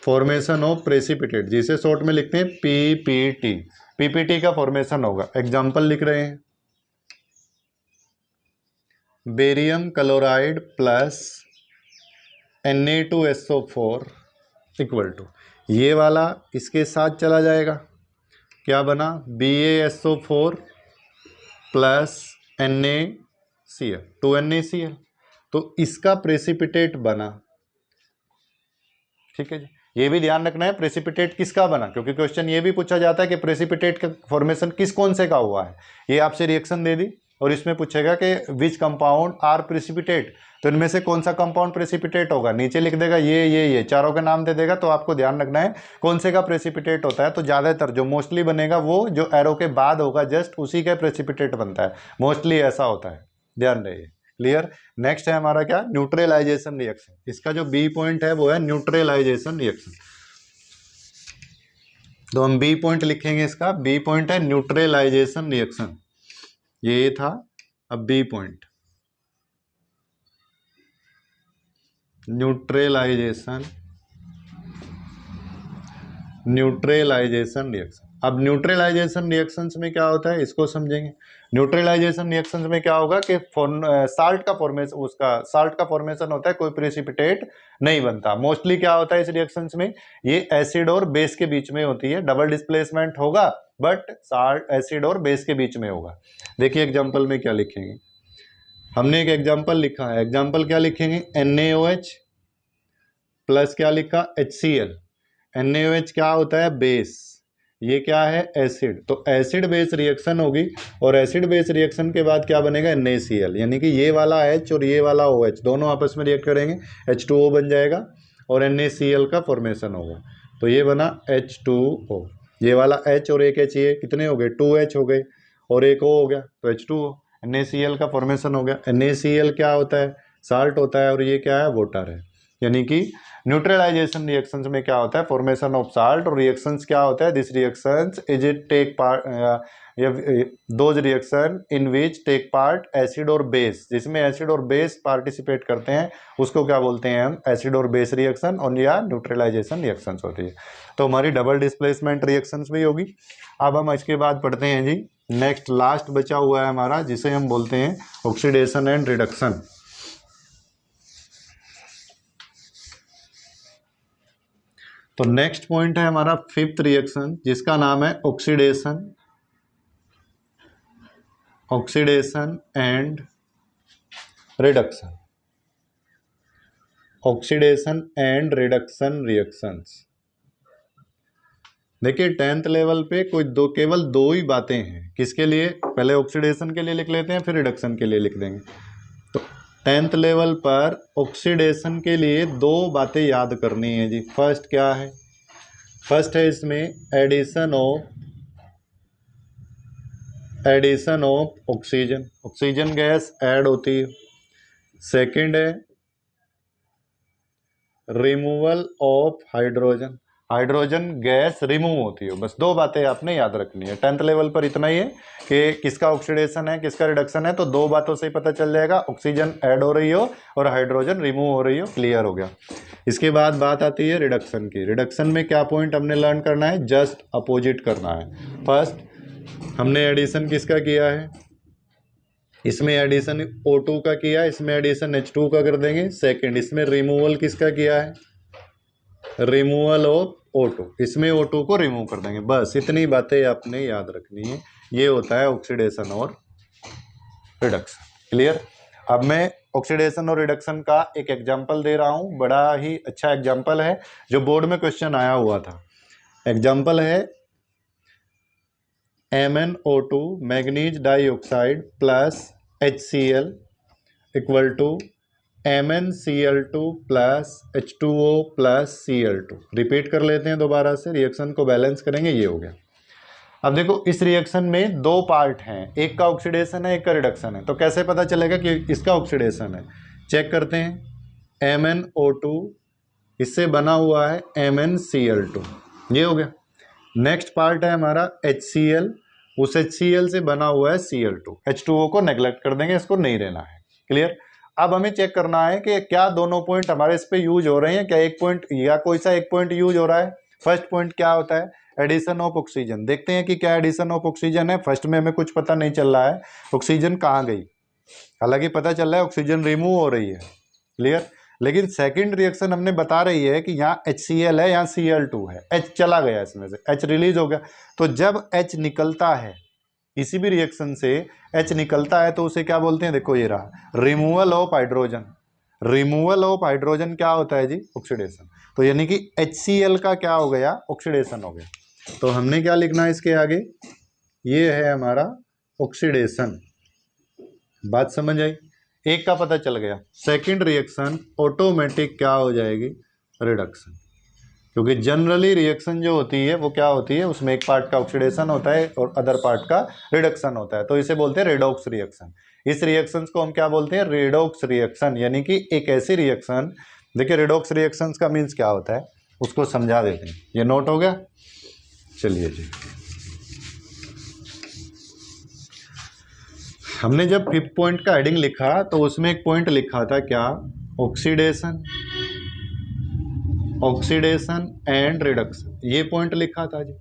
Speaker 1: फॉर्मेशन ऑफ प्रेसिपिटेट, जिसे शॉर्ट में लिखते हैं पीपीटी का फॉर्मेशन होगा। एग्जांपल लिख रहे हैं, barium chloride plus Na2SO4 equal to, ये वाला इसके साथ चला जाएगा, क्या बना BaSO4 प्लस NaCl 2NaCl, तो इसका प्रेसिपिटेट बना। ठीक है जी, ये भी ध्यान रखना है प्रेसिपिटेट किसका बना, क्योंकि क्वेश्चन ये भी पूछा जाता है कि प्रेसिपिटेट का फॉर्मेशन कौन से का हुआ है। ये आपसे रिएक्शन दे दी, और इसमें पूछेगा कि विच कंपाउंड आर प्रेसिपिटेट, तो इनमें से कौन सा कंपाउंड प्रेसिपिटेट होगा, नीचे लिख देगा ये चारों के नाम दे देगा, तो आपको ध्यान रखना है कौन से का प्रेसिपिटेट होता है। तो ज़्यादातर जो मोस्टली बनेगा वो जो एरो के बाद होगा जस्ट उसी का प्रेसिपिटेट बनता है, मोस्टली ऐसा होता है, ध्यान रहिए। क्लियर। नेक्स्ट है हमारा क्या, न्यूट्रलाइजेशन रिएक्शन। इसका जो बी पॉइंट है वो है न्यूट्रलाइजेशन रिएक्शन। तो हम बी पॉइंट लिखेंगे, इसका बी पॉइंट है न्यूट्रलाइजेशन रिएक्शन, ये था। अब बी पॉइंट न्यूट्रलाइजेशन रिएक्शन। अब न्यूट्रलाइजेशन रिएक्शंस में क्या होता है इसको समझेंगे। न्यूट्रलाइजेशन रिएक्शंस में क्या होगा कि साल्ट का फॉर्मेशन होता है, कोई प्रेसिपिटेट नहीं बनता। मोस्टली क्या होता है इस रिएक्शंस में, ये एसिड और बेस के बीच में होती है, डबल डिस्प्लेसमेंट होगा बट साल्ट एसिड और बेस के बीच में होगा। देखिए एग्जांपल में क्या लिखेंगे, हमने एक एग्जांपल लिखा है, एग्जांपल क्या लिखेंगे, NaOH प्लस क्या लिखा, HCl। NaOH क्या होता है, बेस, ये क्या है, एसिड। तो एसिड बेस रिएक्शन होगी और एसिड बेस रिएक्शन के बाद क्या बनेगा, NaCl, यानी कि ये वाला H और ये वाला OH दोनों आपस में रिएक्ट करेंगे, H2O बन जाएगा और NaCl का फॉर्मेशन होगा। तो ये बना H2O, ये वाला H और एक H, ये कितने हो गए, 2H हो गए और एक O हो गया, तो H2O, NaCl का फॉर्मेशन हो गया। NaCl क्या होता है, साल्ट होता है और ये क्या है, वाटर है। यानी कि न्यूट्रलाइजेशन रिएक्शंस में क्या होता है, फॉर्मेशन ऑफ साल्ट, और रिएक्शंस क्या होता है, this reactions is it take part those reaction in which take part acid और बेस, जिसमें एसिड और बेस पार्टिसिपेट करते हैं उसको क्या बोलते हैं हम, एसिड और बेस रिएक्शन, और या न्यूट्रलाइजेशन रिएक्शंस होती है। तो हमारी डबल डिस्प्लेसमेंट रिएक्शंस भी होगी। अब हम इसके बाद पढ़ते हैं जी, नेक्स्ट लास्ट बचा हुआ है हमारा जिसे हम बोलते हैं ऑक्सीडेशन एंड रिडक्शन। तो नेक्स्ट पॉइंट है हमारा फिफ्थ रिएक्शन जिसका नाम है oxidation and reduction. Oxidation and reduction reactions, देखिए 10th लेवल पे केवल दो ही बातें हैं, किसके लिए, पहले ऑक्सीडेशन के लिए लिख लेते हैं फिर रिडक्शन के लिए लिख देंगे। तो 10th लेवल पर ऑक्सीडेशन के लिए दो बातें याद करनी है जी। फर्स्ट क्या है, फर्स्ट है इसमें addition of oxygen, oxygen gas add होती है। सेकंड है removal of hydrogen, hydrogen gas remove होती है। बस दो बातें आपने याद रखनी है 10th लेवल पर, इतना ही है कि किसका ऑक्सीडेशन है किसका रिडक्शन है, तो दो बातों से ही पता चल जाएगा, ऑक्सीजन ऐड हो रही हो और हाइड्रोजन रिमूव हो रही हो, क्लियर हो गया। इसके बाद बात आती है रिडक्शन की। रिडक्शन में क्या पॉइंट हमने लर्न करना है, जस्ट अपोजिट करना है। फर्स्ट हमने एडिशन किसका किया है, इसमें एडिशन O2 का किया, इसमें एडिशन H2 का कर देंगे। सेकंड इसमें रिमूवल किसका किया है, रिमूवल ऑफ O2, इसमें O2 को रिमूव कर देंगे। बस इतनी बातें आपने याद रखनी है, ये होता है ऑक्सीडेशन और रिडक्शन, क्लियर। अब मैं ऑक्सीडेशन और रिडक्शन का एक एग्जांपल दे रहा हूं, बड़ा ही अच्छा एग्जांपल है जो बोर्ड में क्वेश्चन आया हुआ था। एग्जांपल है MnO2 manganese dioxide plus HCl equal to MnCl2 plus H2O plus Cl2। Repeat कर लेते हैं दोबारा से, रिएक्शन को बैलेंस करेंगे, ये हो गया। अब देखो इस रिएक्शन में दो पार्ट हैं, एक का ऑक्सीडेशन है एक का रिडक्शन है, तो कैसे पता चलेगा कि इसका ऑक्सीडेशन है, चेक करते हैं। MnO2 इससे बना हुआ है MnCl2, ये हो गया। नेक्स्ट पार्ट है हमारा HCl, उस HCl से बना हुआ है Cl2। H2O को नेग्लेक्ट कर देंगे, इसको नहीं लेना है, क्लियर। अब हमें चेक करना है कि क्या दोनों पॉइंट हमारे इस पे यूज हो रहे हैं, क्या एक पॉइंट या कोई सा एक पॉइंट यूज हो रहा है। फर्स्ट पॉइंट क्या होता है, एडिशन ऑफ ऑक्सीजन। देखते हैं कि क्या एडिशन ऑफ ऑक्सीजन है। फर्स्ट में हमें कुछ पता नहीं चल रहा है ऑक्सीजन कहाँ गई, हालांकि पता चल रहा है ऑक्सीजन रिमूव हो रही है, क्लियर। लेकिन सेकंड रिएक्शन हमने बता रही है कि यहाँ HCl है, यहाँ Cl2 है, H चला गया, इसमें से H रिलीज हो गया। तो जब H निकलता है किसी भी रिएक्शन से, H निकलता है तो उसे क्या बोलते हैं, देखो ये रहा, removal of hydrogen. Removal of hydrogen क्या होता है जी, ऑक्सीडेशन। तो यानी कि HCl का क्या हो गया, ऑक्सीडेशन हो गया। तो हमने क्या लिखना है इसके आगे, ये है हमारा ऑक्सीडेशन, बात समझ आई? एक का पता चल गया। सेकंड रिएक्शन ऑटोमेटिक क्या हो जाएगी, रिडक्शन, क्योंकि जनरली रिएक्शन जो होती है वो क्या होती है, उसमें एक पार्ट का ऑक्सीडेशन होता है और अदर पार्ट का रिडक्शन होता है, तो इसे बोलते हैं रेडॉक्स रिएक्शन। इस रिएक्शंस को हम क्या बोलते हैं, रेडॉक्स रिएक्शन, यानी कि एक ऐसी रिएक्शन। देखिए रेडॉक्स रिएक्शंस का मीन्स क्या होता है उसको समझा देते हैं। ये नोट हो गया? चलिए जी, हमने जब 5th पॉइंट का हेडिंग लिखा तो उसमें एक पॉइंट लिखा था क्या, ऑक्सीडेशन, ऑक्सीडेशन एंड रिडक्शन, ये पॉइंट लिखा था जी।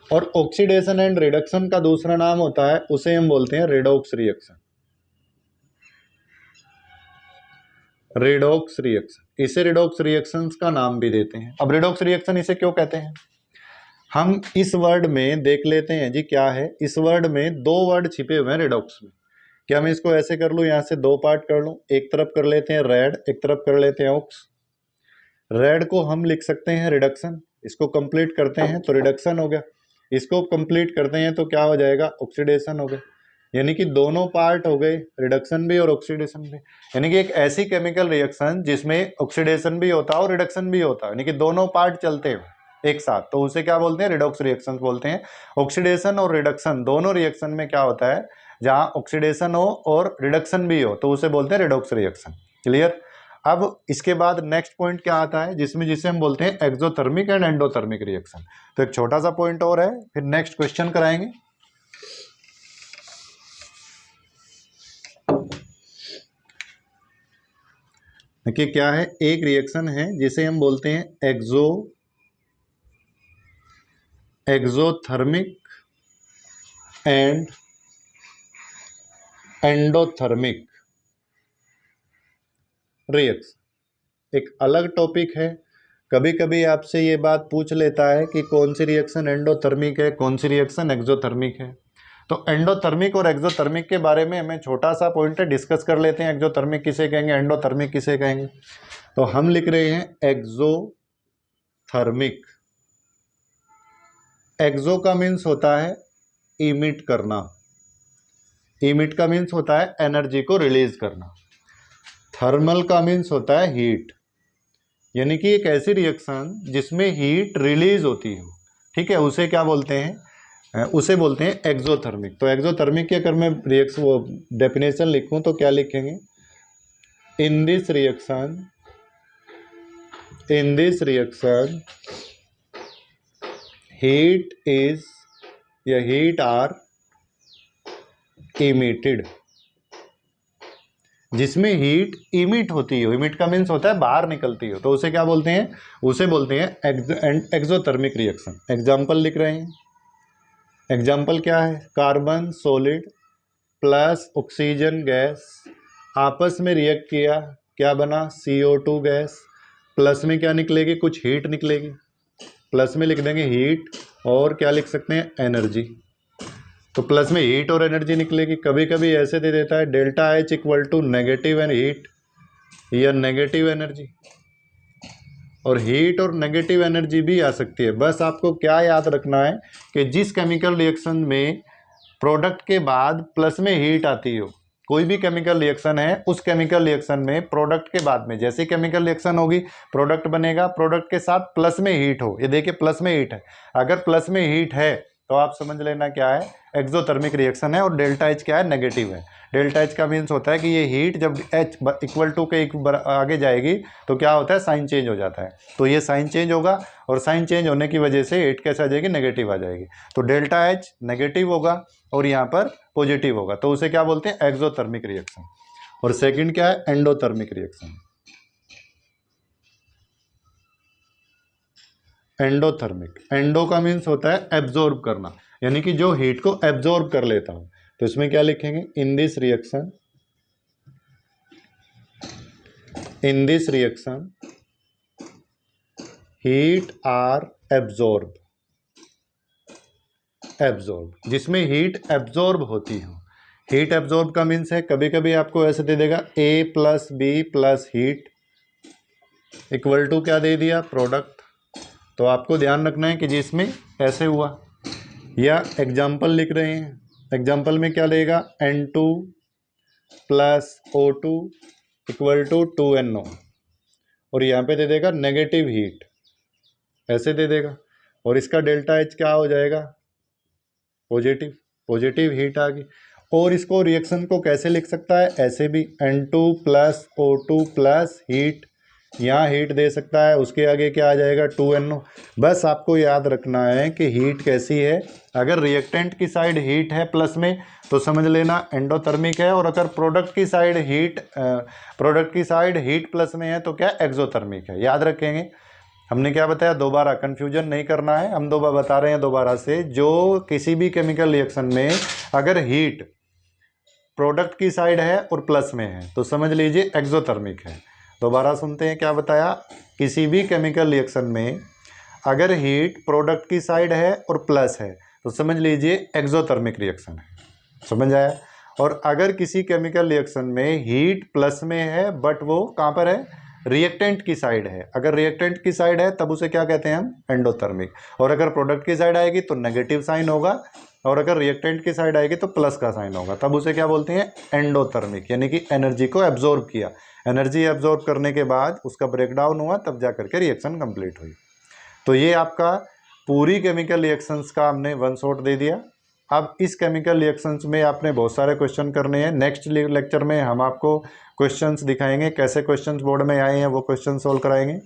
Speaker 1: और ऑक्सीडेशन एंड रिडक्शन का दूसरा नाम होता है, उसे हम बोलते हैं रेडॉक्स रिएक्शन, रेडॉक्स रिएक्शन। इसे रेडॉक्स रिएक्शंस का नाम भी देते हैं। अब रेडॉक्स रिएक्शन इसे क्यों कहते हैं, हम इस वर्ड में देख लेते हैं जी क्या है। इस वर्ड में दो वर्ड छिपे हुए हैं रेडॉक्स में। क्या मैं इसको ऐसे कर लूँ, यहाँ से दो पार्ट कर लूँ, एक तरफ कर लेते हैं रेड, एक तरफ कर लेते हैं ऑक्स। रेड को हम लिख सकते हैं रिडक्शन, इसको कंप्लीट करते हैं तो रिडक्शन हो गया, इसको कंप्लीट करते हैं तो क्या हो जाएगा, ऑक्सीडेशन हो गया। यानी कि दोनों पार्ट हो गए, रिडक्शन भी और ऑक्सीडेशन भी। यानी कि एक ऐसी केमिकल रिएक्शन जिसमें ऑक्सीडेशन भी होता है और रिडक्शन भी होता है, यानी कि दोनों पार्ट चलते हैं एक साथ, तो उसे क्या बोलते हैं, रिडॉक्स रिएक्शन बोलते हैं। ऑक्सीडेशन और रिडक्शन दोनों रिएक्शन में क्या होता है, जहां ऑक्सीडेशन हो और रिडक्शन भी हो तो उसे बोलते हैं रिडॉक्स रिएक्शन। क्लियर? अब इसके बाद नेक्स्ट पॉइंट क्या आता है, जिसमें जिसे हम बोलते हैं एक्सोथर्मिक एंड एंडोथर्मिक रिएक्शन। तो एक छोटा सा पॉइंट और है, फिर नेक्स्ट क्वेश्चन कराएंगे। देखिए क्या है, एक रिएक्शन है जिसे हम बोलते हैं एक्सोथर्मिक एंड एंडोथर्मिक रिएक्शन। एक अलग टॉपिक है, कभी कभी आपसे ये बात पूछ लेता है कि कौन सी रिएक्शन एंडोथर्मिक है, कौन सी रिएक्शन एक्सोथर्मिक है। तो एंडोथर्मिक और एक्सोथर्मिक के बारे में हमें छोटा सा पॉइंट डिस्कस कर लेते हैं। एक्सोथर्मिक किसे कहेंगे, एंडोथर्मिक किसे कहेंगे। तो हम लिख रहे हैं एक्सोथर्मिक। एक्सो का मीन्स होता है इमिट करना, इमिट का मीन्स होता है एनर्जी को रिलीज करना, थर्मल का मीन्स होता है हीट, यानी कि एक ऐसी रिएक्शन जिसमें हीट रिलीज होती हो, ठीक है, उसे क्या बोलते हैं, उसे बोलते हैं एक्सोथर्मिक। तो एक्सोथर्मिक की अगर मैं रिएक्शन वो डेफिनेशन लिखूं तो क्या लिखेंगे, in this reaction heat is या हीट आर इमिटेड, जिसमें हीट इमिट होती हो, इमिट का मीन्स होता है बाहर निकलती हो, तो उसे क्या बोलते हैं, उसे बोलते हैं एक्सोथर्मिक रिएक्शन। एग्जाम्पल लिख रहे हैं, एग्जाम्पल क्या है, carbon solid plus oxygen gas आपस में रिएक्ट किया, क्या बना, CO2 गैस, प्लस में क्या निकलेगी, कुछ हीट निकलेगी, प्लस में लिख देंगे हीट और क्या लिख सकते हैं, एनर्जी। तो प्लस में हीट और एनर्जी निकलेगी। कभी कभी ऐसे दे देता है delta H equal to negative and heat या नेगेटिव एनर्जी, और हीट और नेगेटिव एनर्जी भी आ सकती है। बस आपको क्या याद रखना है कि जिस केमिकल रिएक्शन में प्रोडक्ट के बाद प्लस में हीट आती हो, कोई भी केमिकल रिएक्शन है उस केमिकल रिएक्शन में प्रोडक्ट के बाद में जैसे केमिकल रिएक्शन होगी, प्रोडक्ट बनेगा, प्रोडक्ट के साथ प्लस में हीट हो, ये देखिए प्लस में हीट है, अगर प्लस में हीट है तो आप समझ लेना क्या है, एक्सोथर्मिक रिएक्शन है। और डेल्टा H क्या है, नेगेटिव है। डेल्टा H का मीन्स होता है कि ये हीट जब H इक्वल टू के आगे जाएगी तो क्या होता है, साइन चेंज हो जाता है, तो ये साइन चेंज होगा और साइन चेंज होने की वजह से हीट कैसे आ जाएगी, नेगेटिव आ जाएगी। तो डेल्टा H नेगेटिव होगा और यहाँ पर पॉजिटिव होगा, तो उसे क्या बोलते हैं, एक्सोथर्मिक रिएक्शन। और सेकंड क्या है, एंडोथर्मिक रिएक्शन। एंडोथर्मिक, एंडो का मीन्स होता है एब्जॉर्ब करना, यानी कि जो हीट को एब्जॉर्ब कर लेता हूं। तो इसमें क्या लिखेंगे, in this reaction heat are absorb, जिसमें हीट एब्जॉर्ब होती हो। हीट एब्जॉर्ब का मीन्स है, कभी कभी आपको ऐसे दे देगा A plus B plus heat equal to क्या दे दिया, प्रोडक्ट। तो आपको ध्यान रखना है कि जिसमें ऐसे हुआ, या एग्जाम्पल लिख रहे हैं, एग्जाम्पल में क्या लेगा, N2 plus O2 equal to 2NO, और यहाँ पे दे देगा नेगेटिव हीट, ऐसे दे देगा, और इसका डेल्टा H क्या हो जाएगा, पॉजिटिव, पॉजिटिव हीट आ गई। और इसको रिएक्शन को कैसे लिख सकता है, ऐसे भी N2 plus O2 plus heat, यहाँ हीट दे सकता है, उसके आगे क्या आ जाएगा 2NO। बस आपको याद रखना है कि हीट कैसी है, अगर रिएक्टेंट की साइड हीट है प्लस में तो समझ लेना एंडोथर्मिक है, और अगर प्रोडक्ट की साइड हीट प्लस में है तो क्या एक्सोथर्मिक है। याद रखेंगे, हमने क्या बताया, दोबारा कंफ्यूजन नहीं करना है, हम दोबारा बता रहे हैं दोबारा से, जो किसी भी केमिकल रिएक्शन में अगर हीट प्रोडक्ट की साइड है और प्लस में है तो समझ लीजिए एक्सोथर्मिक है। दोबारा सुनते हैं क्या बताया, किसी भी केमिकल रिएक्शन में अगर हीट प्रोडक्ट की साइड है और प्लस है तो समझ लीजिए एक्सोथर्मिक रिएक्शन है, समझ आया। और अगर किसी केमिकल रिएक्शन में हीट प्लस में है बट वो कहाँ पर है, रिएक्टेंट की साइड है, अगर रिएक्टेंट की साइड है तब उसे क्या कहते हैं हम, एंडोथर्मिक। और अगर प्रोडक्ट की साइड आएगी तो नेगेटिव साइन होगा, और अगर रिएक्टेंट की साइड आएगी तो प्लस का साइन होगा, तब उसे क्या बोलते हैं, एंडोथर्मिक, यानी कि एनर्जी को एब्जॉर्ब किया। एनर्जी एब्जॉर्ब करने के बाद उसका ब्रेकडाउन हुआ तब जा करके रिएक्शन कंप्लीट हुई। तो ये आपका पूरी केमिकल रिएक्शंस का हमने वन शॉट दे दिया। अब इस केमिकल रिएक्शंस में आपने बहुत सारे क्वेश्चन करने हैं। नेक्स्ट लेक्चर में हम आपको क्वेश्चंस दिखाएंगे, कैसे क्वेश्चंस बोर्ड में आए हैं वो क्वेश्चन सोल्व कराएंगे।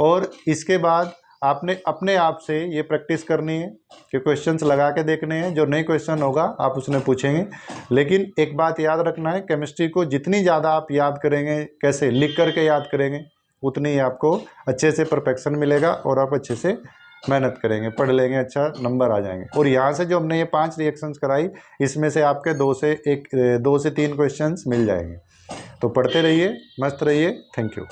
Speaker 1: और इसके बाद आपने अपने आप से ये प्रैक्टिस करनी है कि क्वेश्चंस लगा के देखने हैं, जो नए क्वेश्चन होगा आप उसमें पूछेंगे। लेकिन एक बात याद रखना है, केमिस्ट्री को जितनी ज़्यादा आप याद करेंगे, कैसे लिख करके याद करेंगे, उतनी ही आपको अच्छे से परफेक्शन मिलेगा और आप अच्छे से मेहनत करेंगे, पढ़ लेंगे, अच्छा नंबर आ जाएंगे। और यहाँ से जो हमने ये 5 रिएक्शंस कराई, इसमें से आपके 2 से 3 क्वेश्चंस मिल जाएंगे। तो पढ़ते रहिए, मस्त रहिए। Thank you.